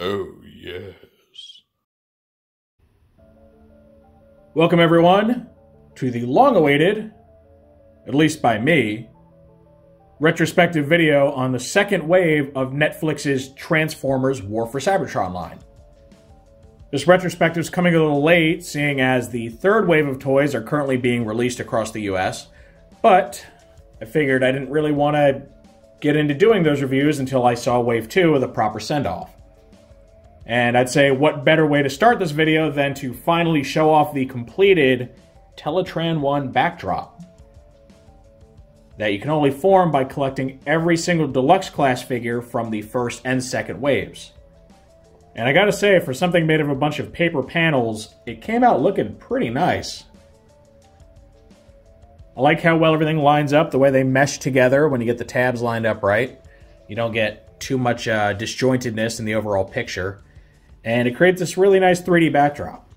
Oh, yes. Welcome, everyone, to the long-awaited, at least by me, retrospective video on the second wave of Netflix's Transformers War for Cybertron line. This retrospective is coming a little late, seeing as the third wave of toys are currently being released across the US, but I figured I didn't really want to get into doing those reviews until I saw Wave 2 with a proper send-off. And I'd say what better way to start this video than to finally show off the completed Teletran 1 backdrop that you can only form by collecting every single Deluxe class figure from the first and second waves. And I gotta say, for something made of a bunch of paper panels, it came out looking pretty nice. I like how well everything lines up, the way they mesh together when you get the tabs lined up right. You don't get too much disjointedness in the overall picture. And it creates this really nice 3D backdrop.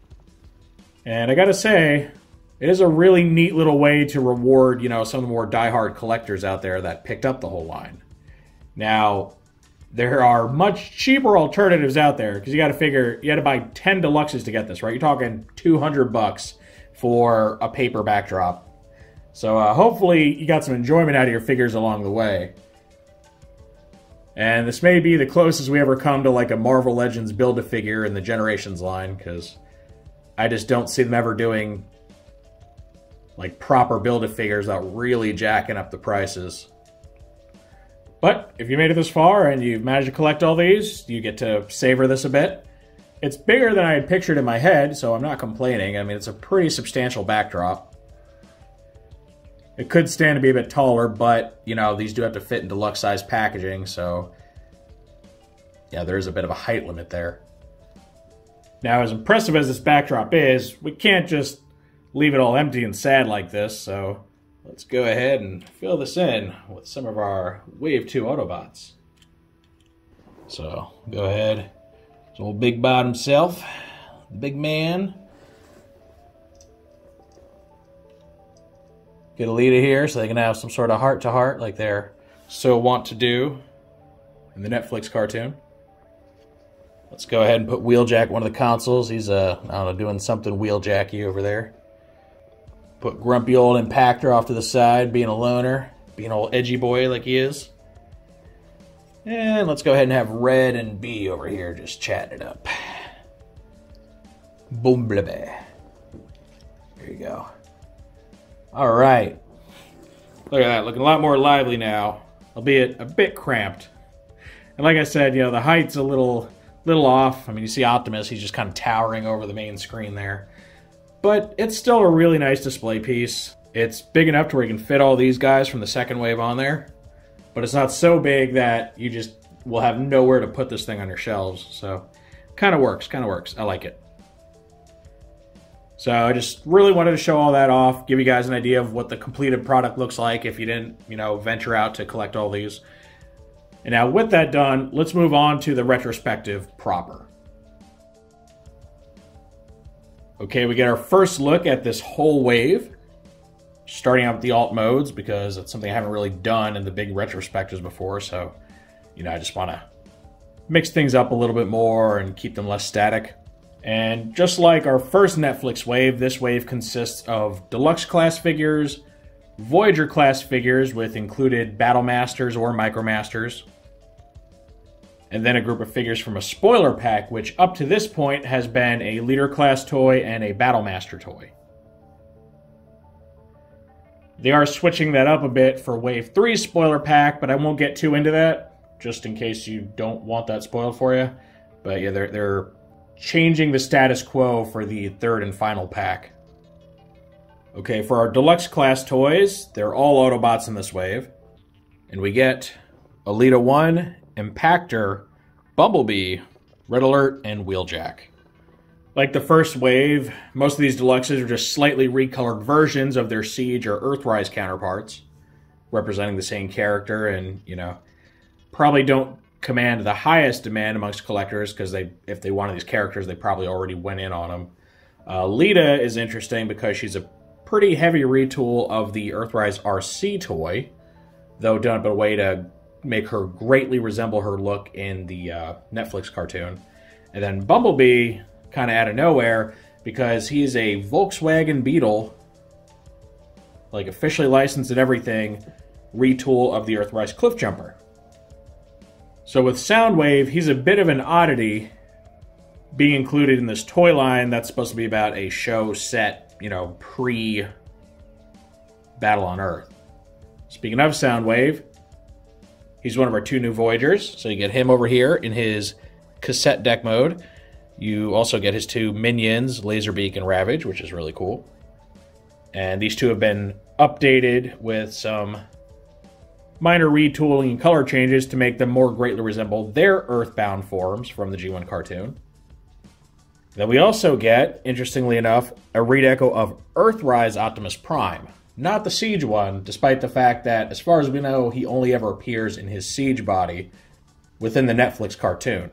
And I gotta say, it is a really neat little way to reward, some of the more diehard collectors out there that picked up the whole line. Now, there are much cheaper alternatives out there, because you gotta figure, you had to buy 10 Deluxes to get this, right? You're talking $200 for a paper backdrop. So hopefully you got some enjoyment out of your figures along the way. And this may be the closest we ever come to like a Marvel Legends Build-A-Figure in the Generations line, because I just don't see them ever doing like proper Build-A-Figures without really jacking up the prices. But if you made it this far and you've managed to collect all these, you get to savor this a bit. It's bigger than I had pictured in my head, so I'm not complaining. I mean, it's a pretty substantial backdrop. It could stand to be a bit taller, but, these do have to fit in deluxe size packaging, so yeah, there is a bit of a height limit there. Now, as impressive as this backdrop is, we can't just leave it all empty and sad like this, so let's go ahead and fill this in with some of our Wave 2 Autobots. So, go ahead. This old Big Bot himself, the big man. Get Elita here so they can have some sort of heart-to-heart like they're so wont to do in the Netflix cartoon. Let's go ahead and put Wheeljack one of the consoles. He's, I don't know, doing something Wheeljacky over there. Put grumpy old Impactor off to the side, being a loner, being an old edgy boy like he is. And let's go ahead and have Red and B over here just chatting it up. Bumblebee. There you go. All right. Look at that, looking a lot more lively now, albeit a bit cramped. And like I said, the height's a little off. I mean, you see Optimus, he's just kind of towering over the main screen there. But it's still a really nice display piece. It's big enough to where you can fit all these guys from the second wave on there. But it's not so big that you just will have nowhere to put this thing on your shelves. So, kind of works. I like it. So I just really wanted to show all that off, give you guys an idea of what the completed product looks like if you didn't, venture out to collect all these. And now with that done, let's move on to the retrospective proper. Okay, we get our first look at this whole wave, starting out with the alt modes because it's something I haven't really done in the big retrospectives before. So, I just want to mix things up a little bit more and keep them less static. And just like our first Netflix wave, this wave consists of Deluxe class figures, Voyager class figures with included Battle Masters or Micromasters, and then a group of figures from a spoiler pack, which up to this point has been a Leader class toy and a Battle Master toy. They are switching that up a bit for Wave 3 spoiler pack, but I won't get too into that, just in case you don't want that spoiled for you. But yeah, they're changing the status quo for the third and final pack. Okay, for our Deluxe class toys, they're all Autobots in this wave. And we get Elita 1, Impactor, Bumblebee, Red Alert, and Wheeljack. Like the first wave, most of these Deluxes are just slightly recolored versions of their Siege or Earthrise counterparts, representing the same character and, probably don't command the highest demand amongst collectors because if they wanted these characters, they probably already went in on them. Elita is interesting because she's a pretty heavy retool of the Earthrise RC toy, though done in a way to make her greatly resemble her look in the Netflix cartoon. And then Bumblebee, kind of out of nowhere, because he's a Volkswagen Beetle, like officially licensed and everything, retool of the Earthrise Cliffjumper. So with Soundwave, he's a bit of an oddity being included in this toy line that's supposed to be about a show set, you know, pre-Battle on Earth. Speaking of Soundwave, he's one of our 2 new Voyagers, so you get him over here in his cassette deck mode. You also get his 2 minions, Laserbeak and Ravage, which is really cool. And these 2 have been updated with some minor retooling and color changes to make them more greatly resemble their Earthbound forms from the G1 cartoon. Then we also get, interestingly enough, a redeco of Earthrise Optimus Prime. Not the Siege one, despite the fact that, as far as we know, he only ever appears in his Siege body within the Netflix cartoon.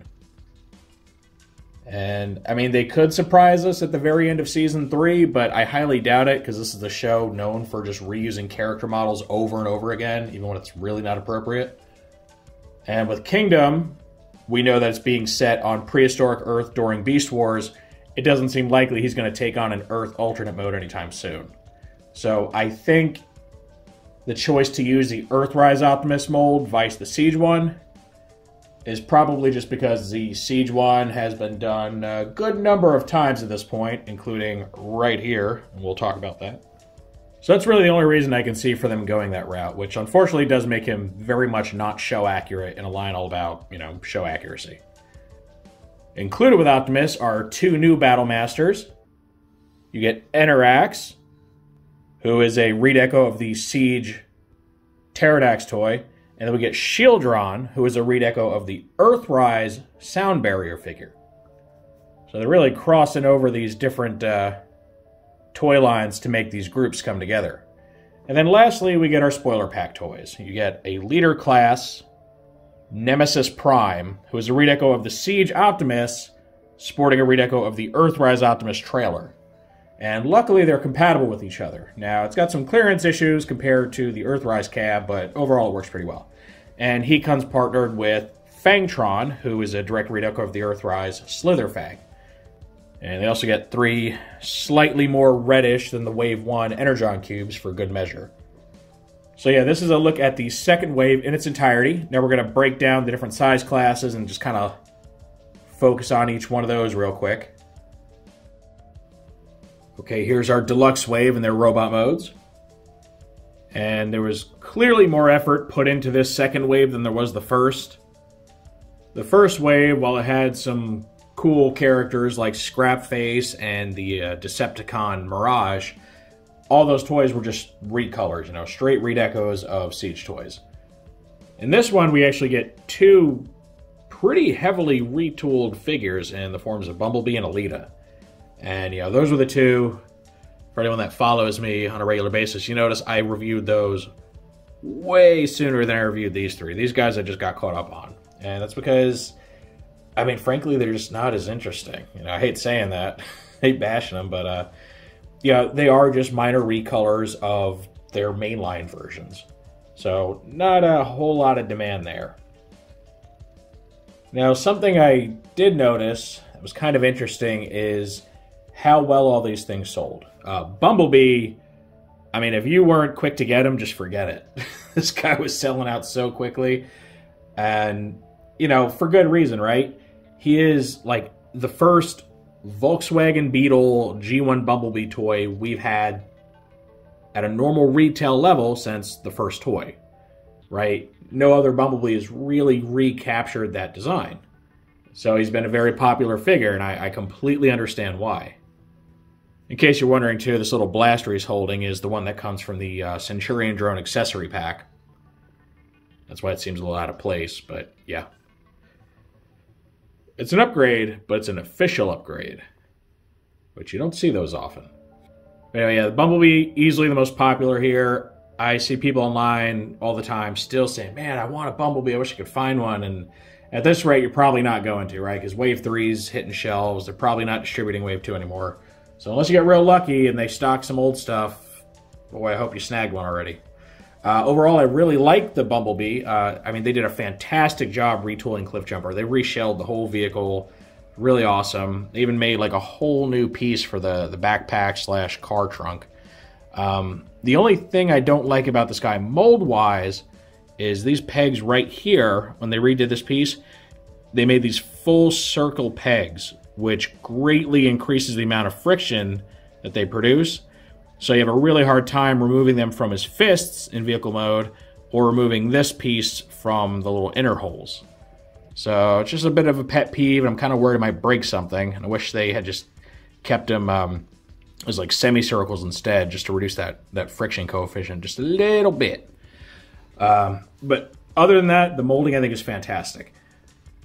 And, I mean, they could surprise us at the very end of Season 3, but I highly doubt it, because this is the show known for just reusing character models over and over again, even when it's really not appropriate. And with Kingdom, we know that it's being set on prehistoric Earth during Beast Wars. It doesn't seem likely he's going to take on an Earth alternate mode anytime soon. So I think the choice to use the Earthrise Optimus mold vice the Siege one is probably just because the Siege one has been done a good number of times at this point, including right here, and we'll talk about that. So that's really the only reason I can see for them going that route, which unfortunately does make him very much not show accurate in a line all about, you know, show accuracy. Included with Optimus are 2 new Battle Masters. You get Enerax, who is a redeco of the Siege Pterodax toy. And then we get Shieldron, who is a redeco of the Earthrise Sound Barrier figure. So they're really crossing over these different toy lines to make these groups come together. And then lastly, we get our spoiler pack toys. You get a leader class Nemesis Prime, who is a redeco of the Siege Optimus, sporting a redeco of the Earthrise Optimus trailer. And luckily, they're compatible with each other. Now, it's got some clearance issues compared to the Earthrise cab, but overall it works pretty well. And he comes partnered with Fangtron, who is a direct redeco of the Earthrise Slitherfang. And they also get 3 slightly more reddish than the Wave 1 Energon cubes for good measure. So yeah, this is a look at the second wave in its entirety. Now we're going to break down the different size classes and just kind of focus on each one of those real quick. Okay, here's our Deluxe Wave in their robot modes. And there was clearly more effort put into this second wave than there was the first. The first wave, while it had some cool characters like Scrapface and the Decepticon Mirage, all those toys were just recolors, you know, straight redecos of Siege toys. In this one, we actually get 2 pretty heavily retooled figures in the forms of Bumblebee and Elita. And, you know, those were the 2. For anyone that follows me on a regular basis, you notice I reviewed those way sooner than I reviewed these 3. These guys I just got caught up on. And that's because, I mean, frankly, they're just not as interesting. You know, I hate saying that. I hate bashing them, but, yeah, they are just minor recolors of their mainline versions. So, not a whole lot of demand there. Now, something I did notice that was kind of interesting is how well all these things sold. Bumblebee, I mean, if you weren't quick to get him, just forget it. This guy was selling out so quickly. And, you know, for good reason, right? He is, like, the first Volkswagen Beetle G1 Bumblebee toy we've had at a normal retail level since the first toy, right? No other Bumblebee has really recaptured that design. So he's been a very popular figure, and I completely understand why. In case you're wondering, too, this little blaster he's holding is the one that comes from the Centurion Drone accessory pack. That's why it seems a little out of place, but yeah. It's an upgrade, but it's an official upgrade, which you don't see those often. But anyway, yeah, the Bumblebee, easily the most popular here. I see people online all the time still saying, man, I want a Bumblebee, I wish I could find one, and at this rate, you're probably not going to, right? Because Wave 3's hitting shelves, they're probably not distributing Wave 2 anymore. So unless you get real lucky and they stock some old stuff, boy, I hope you snagged one already. Overall, I really liked the Bumblebee. I mean, they did a fantastic job retooling Cliffjumper. They reshelled the whole vehicle. Really awesome. They even made like a whole new piece for the backpack / car trunk. The only thing I don't like about this guy mold-wise is these pegs right here. When they redid this piece, they made these full circle pegs, which greatly increases the amount of friction that they produce. So you have a really hard time removing them from his fists in vehicle mode, or removing this piece from the little inner holes. So it's just a bit of a pet peeve, and I'm kind of worried it might break something. And I wish they had just kept him as like semicircles instead, just to reduce that friction coefficient just a little bit. But other than that, the molding I think is fantastic.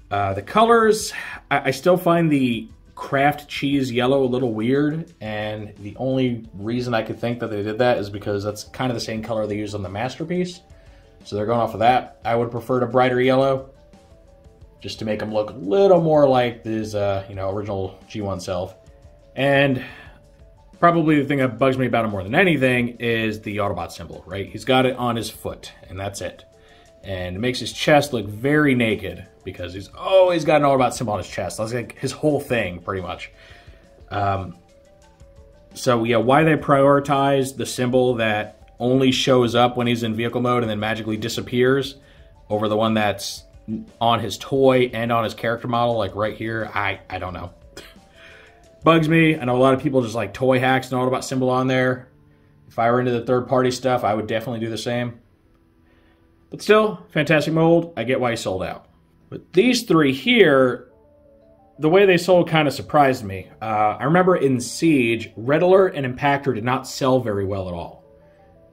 The colors, I still find the Kraft cheese yellow a little weird, and the only reason I could think that they did that is because that's kind of the same color they used on the Masterpiece. So they're going off of that. I would prefer a brighter yellow, just to make them look a little more like his, original G1 self. And probably the thing that bugs me about him more than anything is the Autobot symbol, right? He's got it on his foot, and that's it. And it makes his chest look very naked, because he's always got an Autobot symbol on his chest. That's like his whole thing, pretty much. So yeah, why they prioritize the symbol that only shows up when he's in vehicle mode and then magically disappears over the one that's on his toy and on his character model, like right here, I don't know. Bugs me. I know a lot of people just like toy hacks and Autobot symbol on there. If I were into the third-party stuff, I would definitely do the same. But still, fantastic mold. I get why he sold out. But these three here, the way they sold kind of surprised me. I remember in Siege, Red Alert and Impactor did not sell very well at all.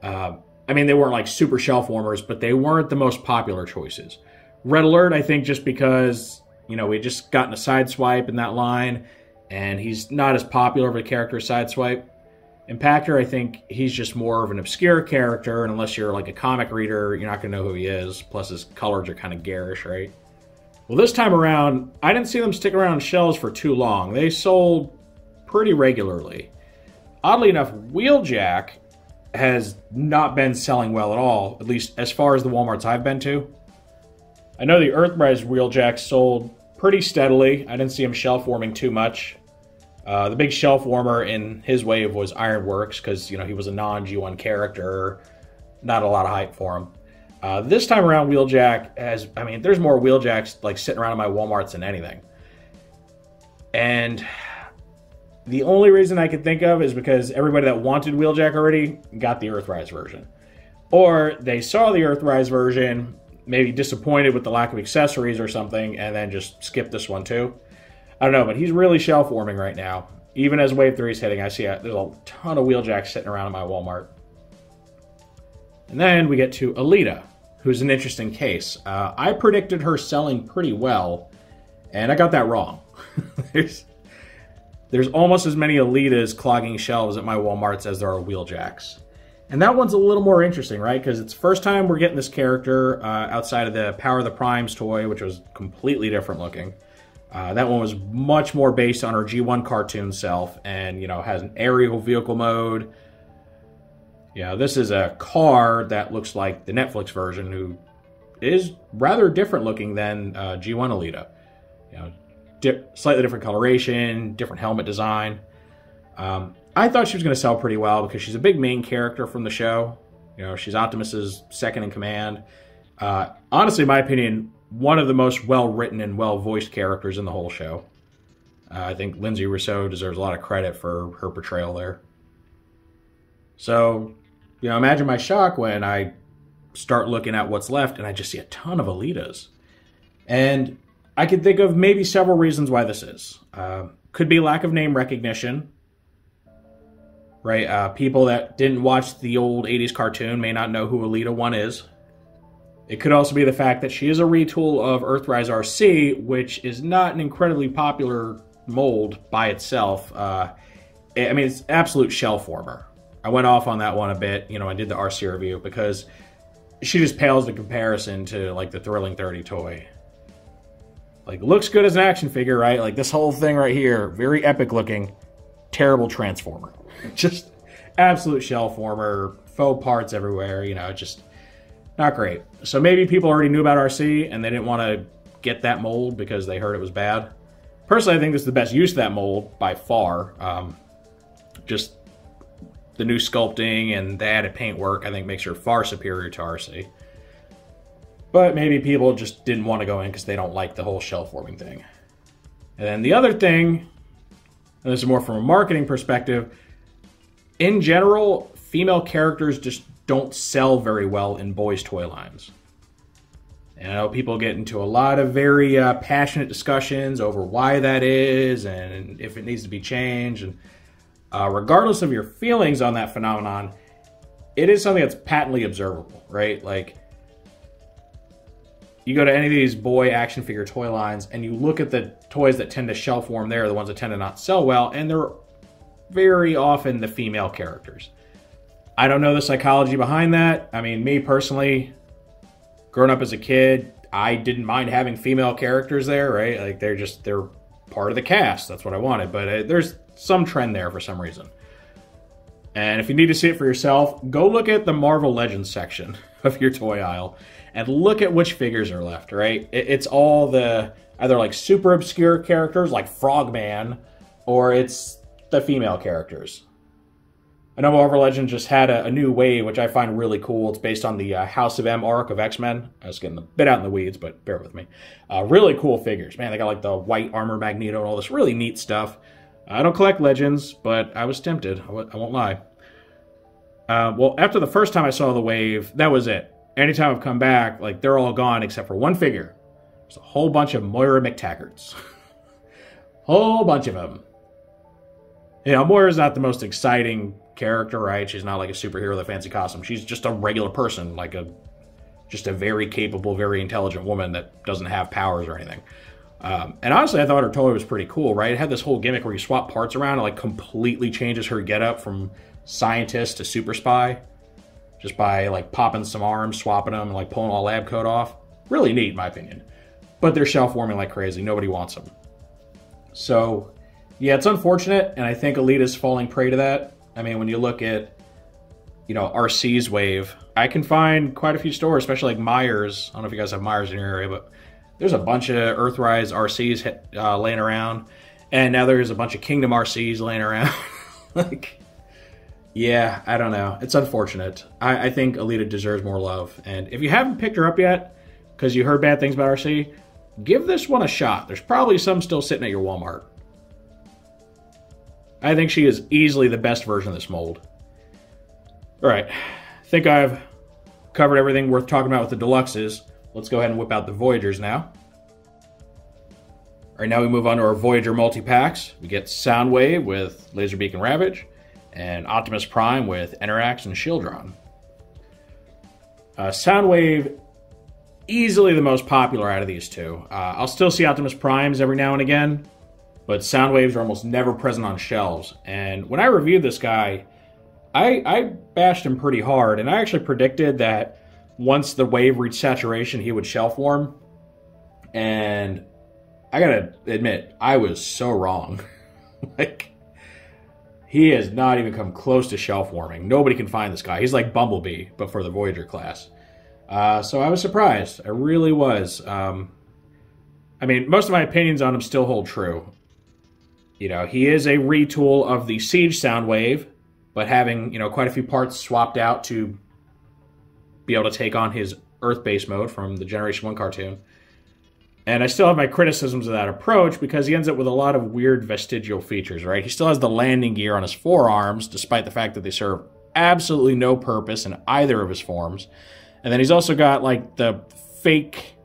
I mean, they weren't like super shelf warmers, but they weren't the most popular choices. Red Alert, I think, just because, we had just gotten a Sideswipe in that line, and he's not as popular of a character as Sideswipe. Impactor, I think he's just more of an obscure character, and unless you're like a comic reader, you're not going to know who he is. Plus, his colors are kind of garish, right? Well, this time around, I didn't see them stick around on shelves for too long. They sold pretty regularly. Oddly enough, Wheeljack has not been selling well at all, at least as far as the Walmarts I've been to. I know the Earthrise Wheeljack sold pretty steadily. I didn't see him shelf warming too much. The big shelf warmer in his wave was Ironworks, because, he was a non-G1 character. Not a lot of hype for him. This time around, Wheeljack there's more Wheeljacks like sitting around in my Walmarts than anything. And the only reason I could think of is because everybody that wanted Wheeljack already got the Earthrise version. Or they saw the Earthrise version, maybe disappointed with the lack of accessories or something, and then just skipped this one too. I don't know, but he's really shelf warming right now. Even as Wave 3 is hitting, I see there's a ton of Wheeljacks sitting around in my Walmart. And then we get to Elita, who's an interesting case. I predicted her selling pretty well, and I got that wrong. There's almost as many Elitas clogging shelves at my Walmarts as there are Wheeljacks. And that one's a little more interesting, right? Because it's the first time we're getting this character outside of the Power of the Primes toy, which was completely different looking. That one was much more based on her G1 cartoon self, and, has an aerial vehicle mode. Yeah, this is a car that looks like the Netflix version, who is rather different looking than G1 Elita. Slightly different coloration, different helmet design. I thought she was going to sell pretty well because she's a big main character from the show. She's Optimus's second in command. Honestly, in my opinion, one of the most well-written and well-voiced characters in the whole show. I think Lindsay Rousseau deserves a lot of credit for her portrayal there. So, imagine my shock when I start looking at what's left and I just see a ton of Elitas. And I can think of maybe several reasons why this is. Could be lack of name recognition. Right? People that didn't watch the old 80s cartoon may not know who Elita 1 is. It could also be the fact that she is a retool of Earthrise RC, which is not an incredibly popular mold by itself. It's absolute shelf warmer. I went off on that one a bit, I did the RC review, because she just pales in comparison to, like, the Thrilling 30 toy. Like, looks good as an action figure, right? Like, this whole thing right here, very epic looking, terrible transformer. Just absolute shelf warmer, faux parts everywhere, not great. So maybe people already knew about RC and they didn't want to get that mold because they heard it was bad. Personally, I think this is the best use of that mold by far. Just the new sculpting and the added paintwork, I think, makes her far superior to RC. But maybe people just didn't want to go in because they don't like the whole shell forming thing. And then the other thing, and this is more from a marketing perspective, in general, female characters just don't sell very well in boys' toy lines. And I know people get into a lot of very passionate discussions over why that is and if it needs to be changed. And regardless of your feelings on that phenomenon, it is something that's patently observable, right? Like, you go to any of these boy action figure toy lines and you look at the toys that tend to shell form there, the ones that tend to not sell well, and they're very often the female characters. I don't know the psychology behind that. I mean, me personally, growing up as a kid, I didn't mind having female characters there, right? Like, they're part of the cast. That's what I wanted. But there's some trend there for some reason. And if you need to see it for yourself, go look at the Marvel Legends section of your toy aisle and look at which figures are left, right? It's all the either like super obscure characters like Frogman, or it's the female characters. I know Marvel Legends just had a new wave, which I find really cool. It's based on the House of M arc of X-Men. I was getting a bit out in the weeds, but bear with me. Really cool figures. Man, they got like the white armor Magneto and all this really neat stuff. I don't collect Legends, but I was tempted. I won't lie. Well, after the first time I saw the wave, that was it. Anytime I've come back, like, they're all gone except for one figure. There's a whole bunch of Moira McTaggarts. Whole bunch of them. You know, Moira's not the most exciting character, right? She's not like a superhero with a fancy costume. She's just a regular person, like just a very capable, very intelligent woman that doesn't have powers or anything. And honestly, I thought her toy was pretty cool, right? It had this whole gimmick where you swap parts around and like completely changes her getup from scientist to super spy. Just by like popping some arms, swapping them, and like pulling all lab coat off. Really neat, in my opinion. But they're shell forming like crazy. Nobody wants them. So, yeah, it's unfortunate, and I think Elita's falling prey to that. I mean, when you look at, you know, RC's wave, I can find quite a few stores, especially like Myers. I don't know if you guys have Myers in your area, but there's a bunch of Earthrise RCs laying around, and now there's a bunch of Kingdom RCs laying around. Like, yeah, I don't know. It's unfortunate. I think Elita deserves more love. And if you haven't picked her up yet, because you heard bad things about RC, give this one a shot. There's probably some still sitting at your Walmart. I think she is easily the best version of this mold. All right. I think I've covered everything worth talking about with the Deluxes. Let's go ahead and whip out the Voyagers now. All right, now we move on to our Voyager multi-packs. We get Soundwave with Laserbeak and Ravage, and Optimus Prime with Enerax and Shieldron. Soundwave, easily the most popular out of these two. I'll still see Optimus Primes every now and again, but Soundwaves are almost never present on shelves. And when I reviewed this guy, I bashed him pretty hard, and I actually predicted that once the wave reached saturation, he would shell form. And I gotta admit, I was so wrong. Like, he has not even come close to shell forming. Nobody can find this guy. He's like Bumblebee, but for the Voyager class. So I was surprised. I really was. I mean, most of my opinions on him still hold true. You know, he is a retool of the Siege Soundwave, but having, you know, quite a few parts swapped out to be able to take on his Earth-based mode from the Generation 1 cartoon. And I still have my criticisms of that approach because he ends up with a lot of weird vestigial features, right? He still has the landing gear on his forearms, despite the fact that they serve absolutely no purpose in either of his forms. And then he's also got, like, the fake,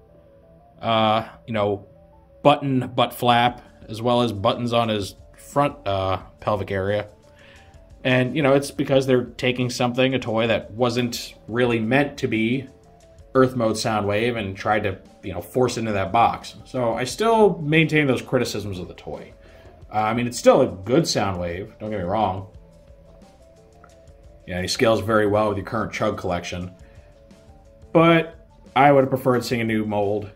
you know, button butt flap, as well as buttons on his front pelvic area. And, you know, it's because they're taking something, a toy that wasn't really meant to be Earth mode Soundwave, and tried to, you know, force it into that box. So I still maintain those criticisms of the toy. I mean, it's still a good Soundwave, don't get me wrong. Yeah, he scales very well with your current Chug collection. But I would have preferred seeing a new mold.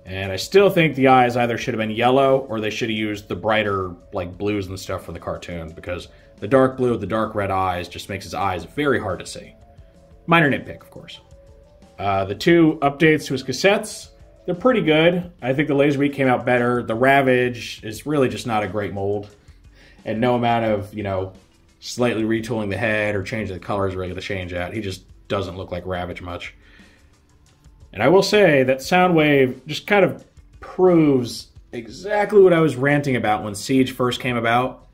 And I still think the eyes either should have been yellow, or they should have used the brighter, like, blues and stuff for the cartoon, because the dark blue with the dark red eyes just makes his eyes very hard to see. Minor nitpick, of course. The 2 updates to his cassettes, they're pretty good. I think the Laserbeak came out better. The Ravage is really just not a great mold. And no amount of, slightly retooling the head or changing the color is really going to change that. He just doesn't look like Ravage much. And I will say that Soundwave just kind of proves exactly what I was ranting about when Siege first came about.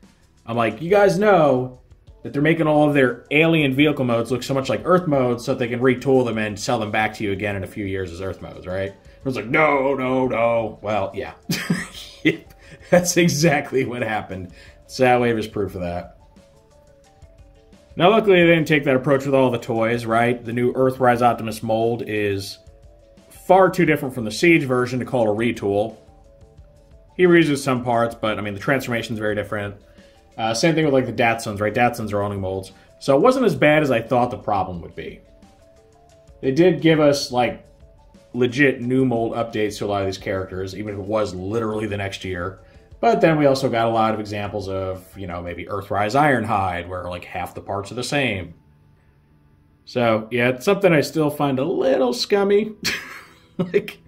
I'm like, you guys know that they're making all of their alien vehicle modes look so much like Earth modes so that they can retool them and sell them back to you again in a few years as Earth modes, right? I was like, no, no, no. Well, yeah. That's exactly what happened. Soundwave is proof of that. Now, luckily, they didn't take that approach with all the toys, right? The new Earthrise Optimus mold is far too different from the Siege version to call it a retool. He reuses some parts, but, I mean, the transformation is very different. Same thing with, like, the Datsuns, right? Datsuns are only molds. So it wasn't as bad as I thought the problem would be. They did give us, like, legit new mold updates to a lot of these characters, even if it was literally the next year. But then we also got a lot of examples of, maybe Earthrise Ironhide, where, like, half the parts are the same. So, yeah, it's something I still find a little scummy. Like,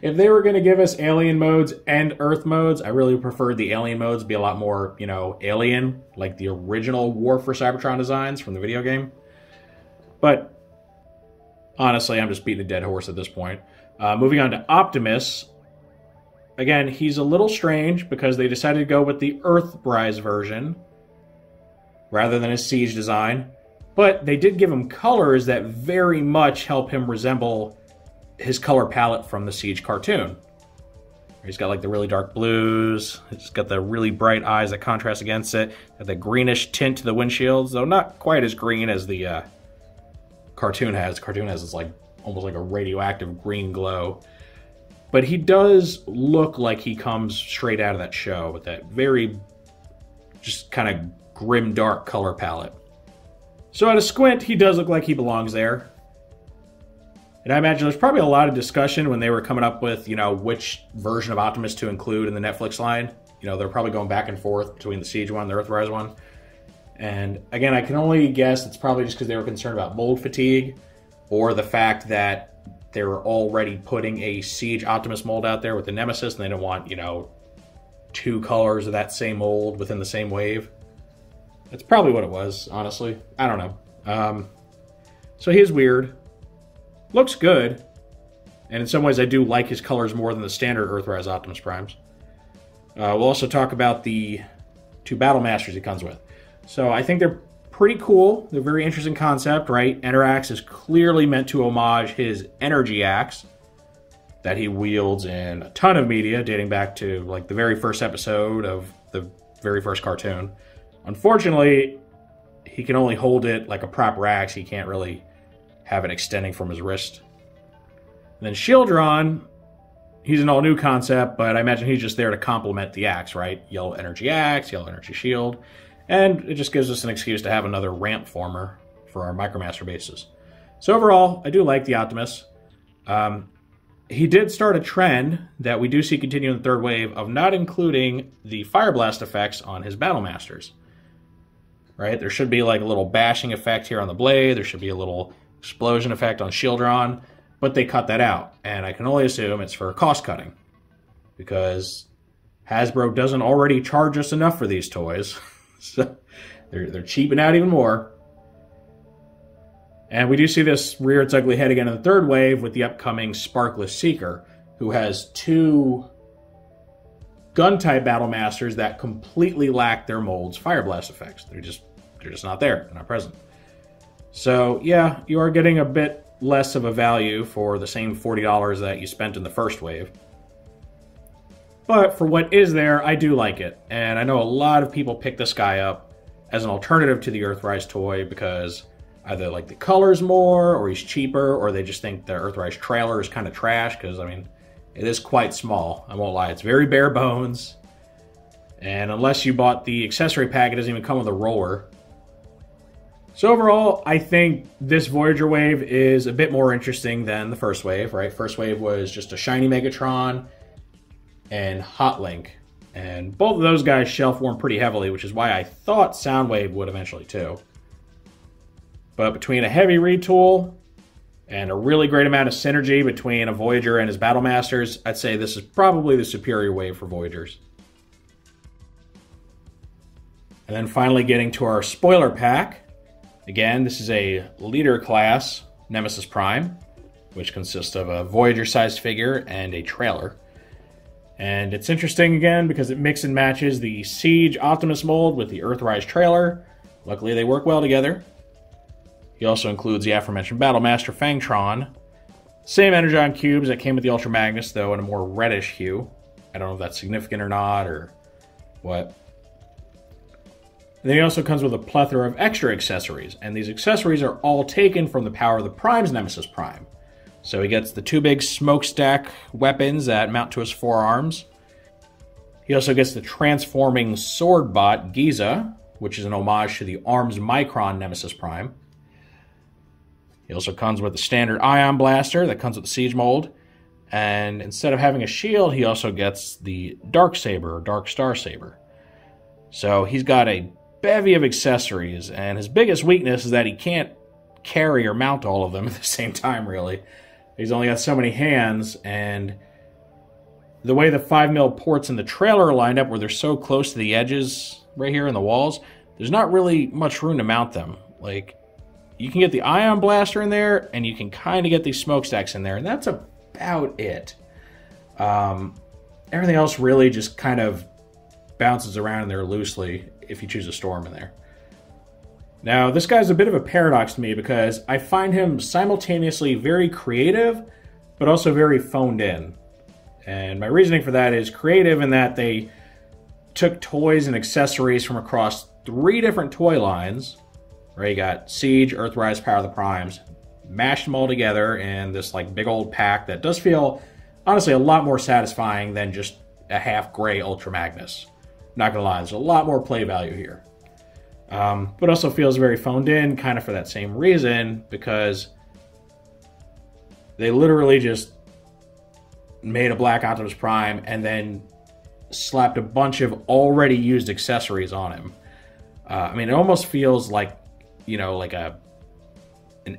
if they were going to give us alien modes and Earth modes, I really preferred the alien modes be a lot more, alien, like the original War for Cybertron designs from the video game. But, honestly, I'm just beating a dead horse at this point. Moving on to Optimus. Again, he's a little strange because they decided to go with the Earthrise version rather than his Siege design. But they did give him colors that very much help him resemble his color palette from the Siege cartoon. He's got like the really dark blues. He's got the really bright eyes that contrast against it. Got the greenish tint to the windshields, though not quite as green as the cartoon has. The cartoon has this like almost like a radioactive green glow. But he does look like he comes straight out of that show with that very just kind of grim dark color palette. So at a squint, he does look like he belongs there. And I imagine there's probably a lot of discussion when they were coming up with, which version of Optimus to include in the Netflix line. They're probably going back and forth between the Siege one and the Earthrise one. And again, I can only guess it's probably just because they were concerned about mold fatigue or the fact that they were already putting a Siege Optimus mold out there with the Nemesis and they didn't want, 2 colors of that same mold within the same wave. That's probably what it was, honestly. I don't know. So he is weird. Looks good, and in some ways I do like his colors more than the standard Earthrise Optimus Primes. We'll also talk about the 2 Battle Masters he comes with. So I think they're pretty cool. They're a very interesting concept, right? Enterax is clearly meant to homage his energy axe that he wields in a ton of media, dating back to like the very first episode of the very first cartoon. Unfortunately, he can only hold it like a proper axe. He can't really have it extending from his wrist. And then Seibertron, he's an all-new concept, but I imagine he's just there to complement the axe, right? Yellow energy axe, yellow energy shield, and it just gives us an excuse to have another ramp former for our Micromaster bases. So overall, I do like the Optimus. He did start a trend that we do see continue in the third wave of not including the Fire Blast effects on his Battle Masters. Right? There should be like a little bashing effect here on the blade, there should be a little explosion effect on Seibertron, but they cut that out. And I can only assume it's for cost cutting, because Hasbro doesn't already charge us enough for these toys. So they're cheaping out even more. And we do see this rear its ugly head again in the third wave with the upcoming Sparkless Seeker, who has 2 gun-type Battle Masters that completely lack their mold's Fire Blast effects. They're just not there. They're not present. So, yeah, you are getting a bit less of a value for the same $40 that you spent in the first wave. But for what is there, I do like it. And I know a lot of people pick this guy up as an alternative to the Earthrise toy because either like the colors more, or he's cheaper, or they just think the Earthrise trailer is kind of trash, because, I mean, it is quite small. I won't lie. It's very bare bones. And unless you bought the accessory pack, it doesn't even come with a roller. So overall, I think this Voyager wave is a bit more interesting than the first wave, right? First wave was just a shiny Megatron and Hot Link. And both of those guys shelf warm pretty heavily, which is why I thought Soundwave would eventually too. But between a heavy retool and a really great amount of synergy between a Voyager and his Battle Masters, I'd say this is probably the superior wave for Voyagers. And then finally getting to our spoiler pack. Again, this is a leader class Nemesis Prime, which consists of a Voyager-sized figure and a trailer. And it's interesting again because it mix and matches the Siege Optimus mold with the Earthrise trailer. Luckily they work well together. He also includes the aforementioned Battle Master Fangtron. Same Energon cubes that came with the Ultra Magnus, though in a more reddish hue. I don't know if that's significant or not, or what. And then he also comes with a plethora of extra accessories, and these accessories are all taken from the Power of the Prime's Nemesis Prime. So he gets the 2 big smokestack weapons that mount to his forearms. He also gets the transforming sword bot Giza, which is an homage to the Arms Micron Nemesis Prime. He also comes with the standard ion blaster that comes with the Siege mold. And instead of having a shield, he also gets the Dark Saber, or Dark Star Saber. So he's got a bevy of accessories, and his biggest weakness is that he can't carry or mount all of them at the same time, really. He's only got so many hands, and the way the 5mm ports in the trailer are lined up, where they're so close to the edges right here in the walls, there's not really much room to mount them. Like, you can get the ion blaster in there, and you can kind of get these smokestacks in there, and that's about it. Everything else really just kind of bounces around in there loosely if you choose a storm in there. Now, this guy's a bit of a paradox to me because I find him simultaneously very creative, but also very phoned in. And my reasoning for that is creative in that they took toys and accessories from across 3 different toy lines. Right, you got Siege, Earthrise, Power of the Primes, mashed them all together in this like big old pack that does feel, honestly, a lot more satisfying than just a half-gray Ultra Magnus. Not gonna lie, there's a lot more play value here. But also feels very phoned in, kind of for that same reason, because they literally just made a Black Optimus Prime and then slapped a bunch of already used accessories on him. I mean, it almost feels like, you know, like an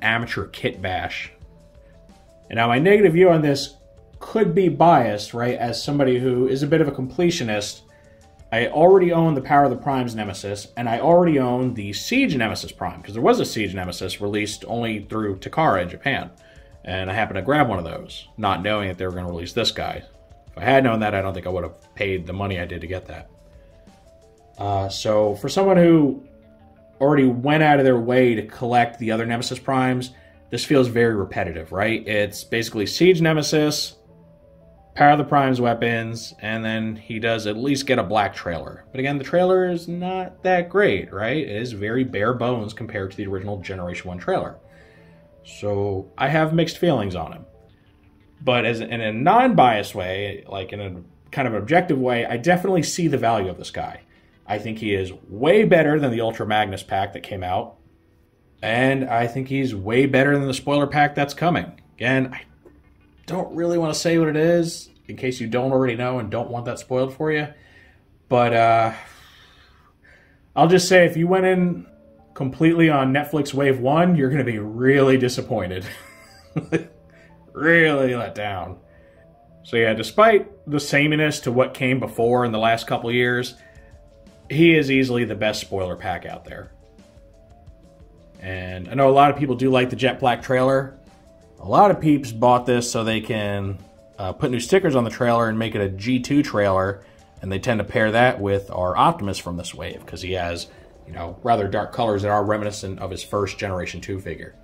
amateur kit bash. And now my negative view on this could be biased, right? As somebody who is a bit of a completionist, I already own the Power of the Prime's Nemesis, and I already own the Siege Nemesis Prime, because there was a Siege Nemesis released only through Takara in Japan. And I happened to grab one of those, not knowing that they were going to release this guy. If I had known that, I don't think I would have paid the money I did to get that. So for someone who already went out of their way to collect the other Nemesis Primes, this feels very repetitive, right? It's basically Siege Nemesis, Power of the Prime's weapons, and then he does at least get a black trailer. But again, the trailer is not that great, right? It is very bare bones compared to the original Generation 1 trailer. So I have mixed feelings on him. But in a non-biased way, like in a kind of objective way, I definitely see the value of this guy. I think he is way better than the Ultra Magnus pack that came out. And I think he's way better than the spoiler pack that's coming. Again, I don't really want to say what it is, in case you don't already know and don't want that spoiled for you. But I'll just say, if you went in completely on Netflix Wave 1, you're going to be really disappointed. Really let down. So yeah, despite the sameness to what came before in the last couple years, he is easily the best spoiler pack out there. And I know a lot of people do like the Jet Black trailer. A lot of peeps bought this so they can put new stickers on the trailer and make it a G2 trailer, and they tend to pair that with our Optimus from this wave, because he has, you know, rather dark colors that are reminiscent of his first Generation 2 figure.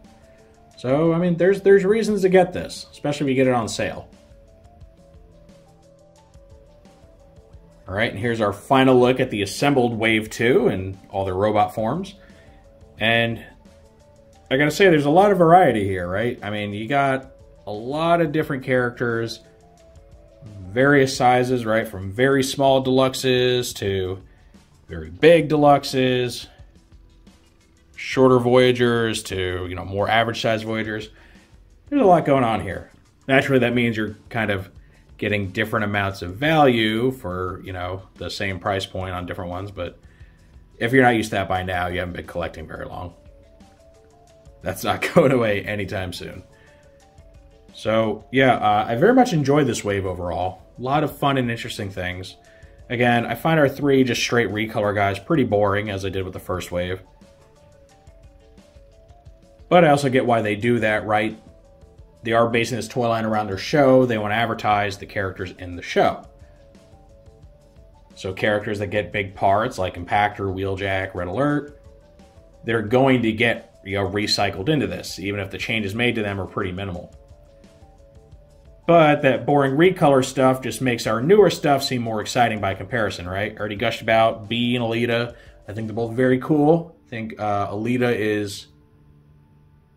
So, I mean, there's reasons to get this, especially if you get it on sale. Alright, and here's our final look at the assembled Wave 2 and all their robot forms. And I gotta say, there's a lot of variety here, right? I mean, you got a lot of different characters, various sizes, right? From very small deluxes to very big deluxes, shorter Voyagers to, you know, more average size Voyagers. There's a lot going on here. Naturally, that means you're kind of getting different amounts of value for, you know, the same price point on different ones, but if you're not used to that by now, you haven't been collecting very long. That's not going away anytime soon. So, yeah, I very much enjoyed this wave overall. A lot of fun and interesting things. Again, I find our 3 just straight recolor guys pretty boring, as I did with the first wave. But I also get why they do that, right? They are basing this toy line around their show. They want to advertise the characters in the show. So characters that get big parts, like Impactor, Wheeljack, Red Alert, they're going to get, recycled into this, even if the changes made to them are pretty minimal. But that boring recolor stuff just makes our newer stuff seem more exciting by comparison, right? Already gushed about Bee and Elita. I think they're both very cool. I think Elita is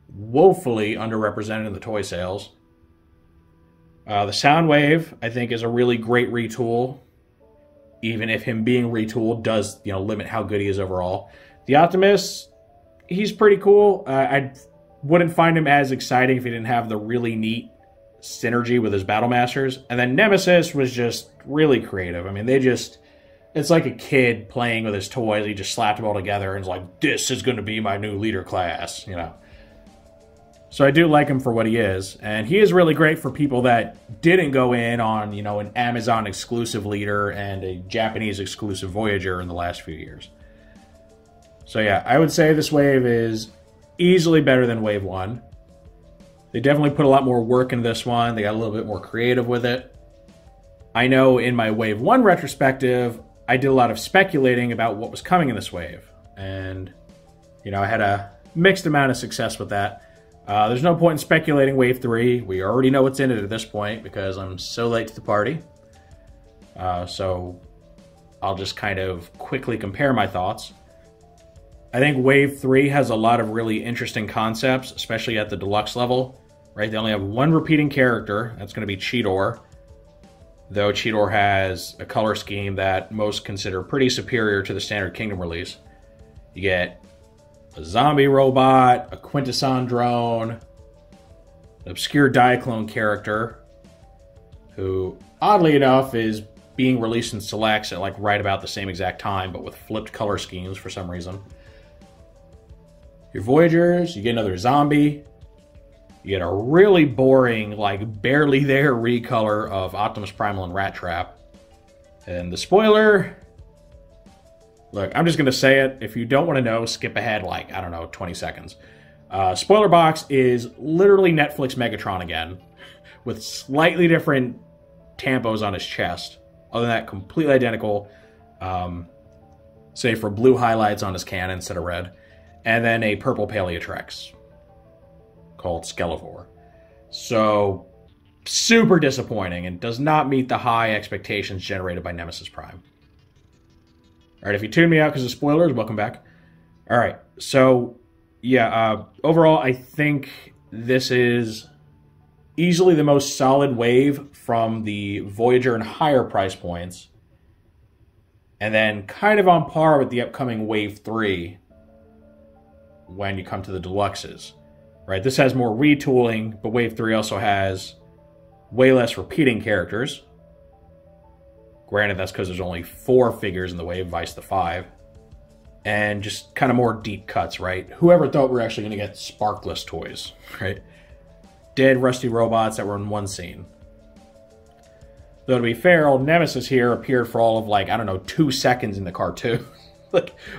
woefully underrepresented in the toy sales. The Soundwave, I think, is a really great retool, even if him being retooled does, limit how good he is overall. The Optimus, he's pretty cool. I wouldn't find him as exciting if he didn't have the really neat synergy with his Battle Masters. And then Nemesis was just really creative. I mean, it's like a kid playing with his toys. He just slapped them all together and is like, this is going to be my new leader class, So I do like him for what he is. And he is really great for people that didn't go in on, an Amazon exclusive leader and a Japanese exclusive Voyager in the last few years. So yeah, I would say this wave is easily better than Wave 1. They definitely put a lot more work into this one. They got a little bit more creative with it. I know in my Wave 1 retrospective, I did a lot of speculating about what was coming in this wave. And, I had a mixed amount of success with that. There's no point in speculating Wave 3. We already know what's in it at this point because I'm so late to the party. So I'll just kind of quickly compare my thoughts. I think Wave 3 has a lot of really interesting concepts, especially at the Deluxe level, right? They only have one repeating character. That's going to be Cheetor, though Cheetor has a color scheme that most consider pretty superior to the standard Kingdom release. You get a zombie robot, a Quintesson drone, an obscure Diaclone character, who, oddly enough, is being released in selects at right about the same exact time, but with flipped color schemes for some reason. Your Voyagers, you get another zombie. You get a really boring, barely there recolor of Optimus Primal and Rat Trap. And the spoiler, look, I'm just going to say it. If you don't want to know, skip ahead 20 seconds. Spoiler box is literally Netflix Megatron again, with slightly different tampos on his chest. Other than that, completely identical, save for blue highlights on his cannon instead of red. And then a purple Paleotrex called Skelevor. So, super disappointing and does not meet the high expectations generated by Nemesis Prime. Alright, if you tuned me out because of spoilers, welcome back. Alright, so, yeah, overall, I think this is easily the most solid wave from the Voyager and higher price points. And then kind of on par with the upcoming Wave 3 when you come to the Deluxes. Right, this has more retooling, but Wave 3 also has way less repeating characters. Granted, that's because there's only 4 figures in the wave, vice the 5. And just kind of more deep cuts, right? Whoever thought we were actually going to get sparkless toys, right? Dead, rusty robots that were in one scene. Though to be fair, old Nemesis here appeared for all of 2 seconds in the cartoon.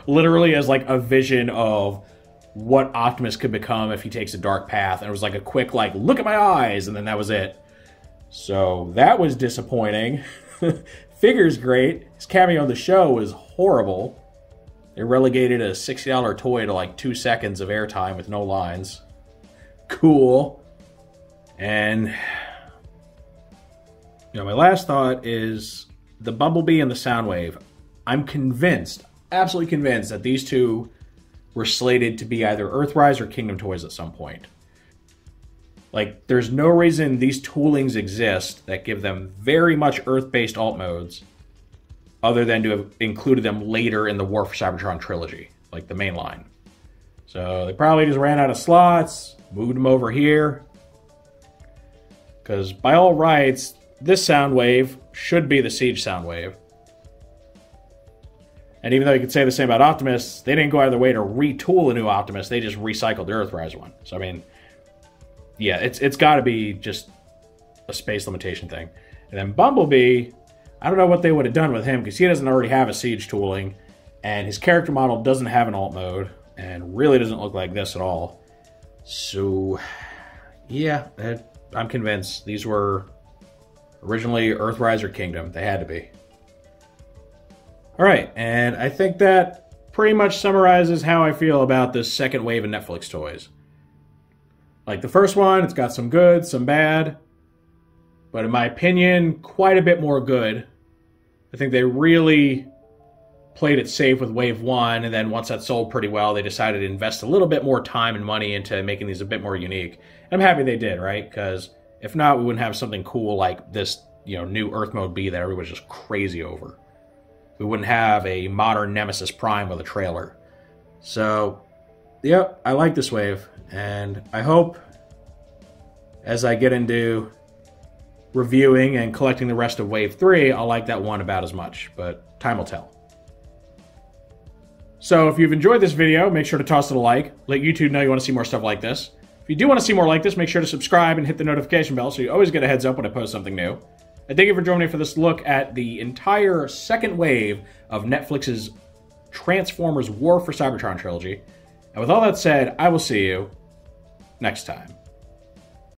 Literally as a vision of what Optimus could become if he takes a dark path. And it was a quick, look at my eyes, and then that was it. So that was disappointing. Figure's great. His cameo on the show was horrible. They relegated a $60 toy to 2 seconds of airtime with no lines. Cool. And, my last thought is the Bumblebee and the Soundwave. I'm convinced, absolutely convinced, that these two were slated to be either Earthrise or Kingdom toys at some point. There's no reason these toolings exist that give them very much Earth-based alt modes, other than to have included them later in the War for Cybertron trilogy, the main line. So they probably just ran out of slots, moved them over here. Because by all rights, this Soundwave should be the Siege Soundwave. And even though you could say the same about Optimus, they didn't go out of their way to retool a new Optimus. They just recycled the Earthrise one. So, I mean, yeah, it's got to be just a space limitation thing. And then Bumblebee, I don't know what they would have done with him because he doesn't already have a siege tooling. And his character model doesn't have an alt mode. And really doesn't look like this at all. So, yeah, I'm convinced these were originally Earthrise or Kingdom. They had to be. Alright, and I think that pretty much summarizes how I feel about this second wave of Netflix toys. Like the first one, it's got some good, some bad. But in my opinion, quite a bit more good. I think they really played it safe with Wave 1, and then once that sold pretty well, they decided to invest a little bit more time and money into making these a bit more unique. And I'm happy they did, right? Because if not, we wouldn't have something cool like this, new Earth Mode B that everybody's just crazy over. We wouldn't have a modern Nemesis Prime with a trailer. So, yep, I like this wave. And I hope, as I get into reviewing and collecting the rest of Wave 3, I'll like that one about as much. But time will tell. So if you've enjoyed this video, make sure to toss it a like. Let YouTube know you want to see more stuff like this. If you do want to see more like this, make sure to subscribe and hit the notification bell so you always get a heads up when I post something new. And thank you for joining me for this look at the entire second wave of Netflix's Transformers War for Cybertron trilogy. And with all that said, I will see you next time.